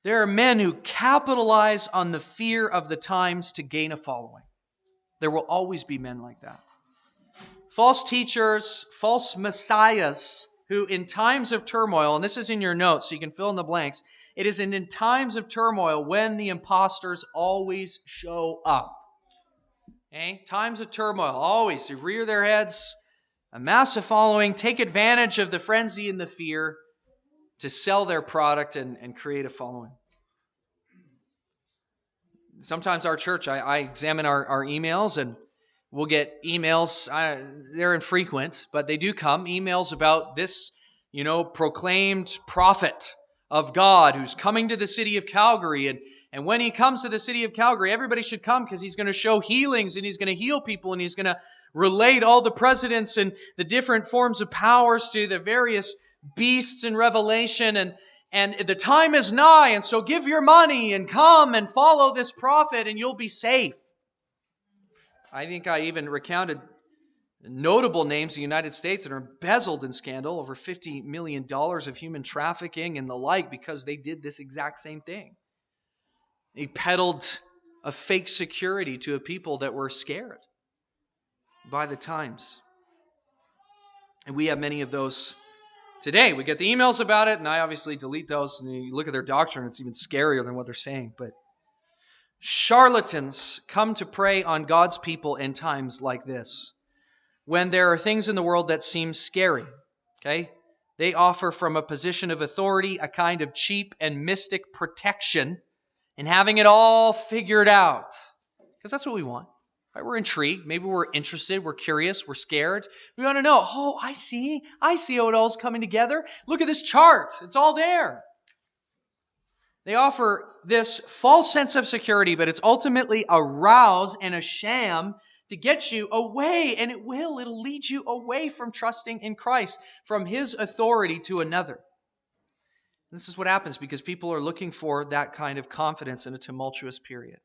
There are men who capitalize on the fear of the times to gain a following. There will always be men like that. False teachers, false messiahs, who in times of turmoil, and this is in your notes so you can fill in the blanks, it is in times of turmoil when the imposters always show up. Okay? Times of turmoil, always. They rear their heads, amass a following, take advantage of the frenzy and the fear to sell their product and create a following. Sometimes our church, I examine our emails, and we'll get emails. They're infrequent, but they do come. Emails about this, proclaimed prophet of God who's coming to the city of Calgary. And when he comes to the city of Calgary, everybody should come because he's going to show healings and he's going to heal people and he's going to relate all the presidents and the different forms of powers to the various beasts in Revelation. And the time is nigh, and so give your money and come and follow this prophet and you'll be safe. I think I even recounted notable names in the United States that are embezzled in scandal, over $50 million of human trafficking and the like, because they did this exact same thing. They peddled a fake security to a people that were scared by the times. And we have many of those today. We get the emails about it, and I obviously delete those, and you look at their doctrine, it's even scarier than what they're saying. But charlatans come to prey on God's people in times like this, when there are things in the world that seem scary. Okay? They offer from a position of authority a kind of cheap and mystic protection and having it all figured out. Because that's what we want. Right? We're intrigued. Maybe we're interested. We're curious. We're scared. We want to know, I see how it all's coming together. Look at this chart. It's all there. They offer this false sense of security, but it's ultimately a ruse and a sham to get you away, and it'll lead you away from trusting in Christ, from His authority to another. And this is what happens because people are looking for that kind of confidence in a tumultuous period.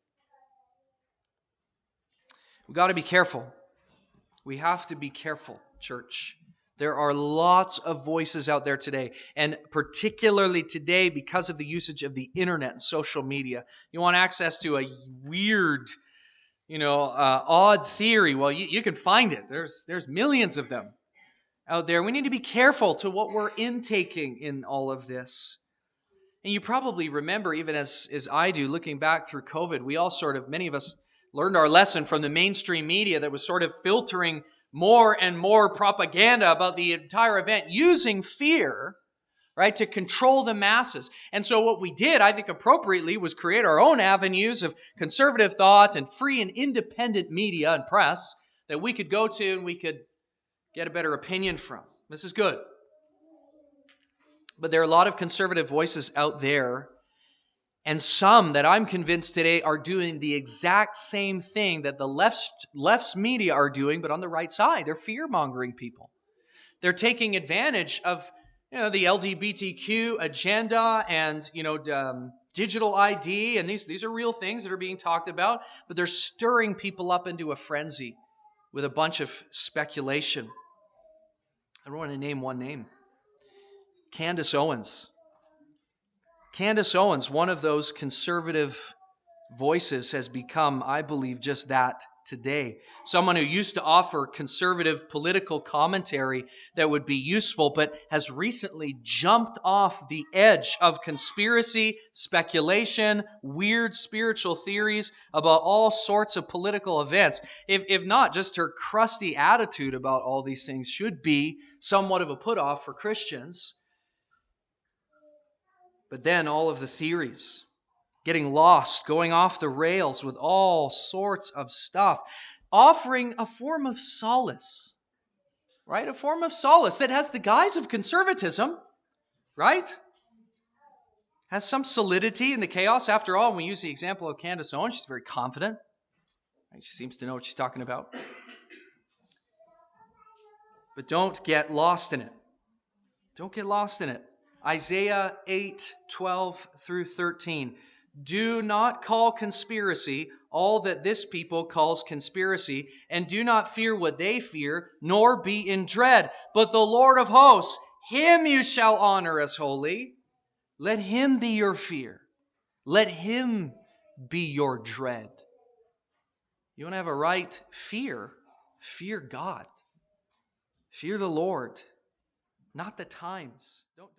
We've got to be careful. We have to be careful, church. There are lots of voices out there today, and particularly today because of the usage of the internet and social media. You want access to a weird, odd theory. Well, you can find it. There's millions of them out there. We need to be careful to what we're intaking in all of this. And you probably remember, even as I do, looking back through COVID, we all many of us learned our lesson from the mainstream media that was sort of filtering more and more propaganda about the entire event using fear, right, to control the masses. And so what we did, I think appropriately, was create our own avenues of conservative thought and free and independent media and press that we could go to and we could get a better opinion from. This is good. But there are a lot of conservative voices out there, and some that I'm convinced today are doing the exact same thing that the left's media are doing, but on the right side. They're fear-mongering people. They're taking advantage of the LGBTQ agenda and digital ID, and these are real things that are being talked about, but they're stirring people up into a frenzy with a bunch of speculation. I don't want to name one name. Candace Owens. Candace Owens, one of those conservative voices, has become, I believe, just that today. Someone who used to offer conservative political commentary that would be useful, but has recently jumped off the edge of conspiracy, speculation, weird spiritual theories about all sorts of political events. If not, just her crusty attitude about all these things should be somewhat of a put-off for Christians. But then all of the theories, getting lost, going off the rails with all sorts of stuff, offering a form of solace, right? A form of solace that has the guise of conservatism, right? Has some solidity in the chaos. After all, when we use the example of Candace Owens, she's very confident. Right? She seems to know what she's talking about. But don't get lost in it. Don't get lost in it. Isaiah 8:12 through 13. Do not call conspiracy all that this people calls conspiracy, and do not fear what they fear, nor be in dread. But the Lord of hosts, Him you shall honor as holy. Let Him be your fear. Let Him be your dread. You want to have a right fear? Fear God. Fear the Lord, not the times. Don't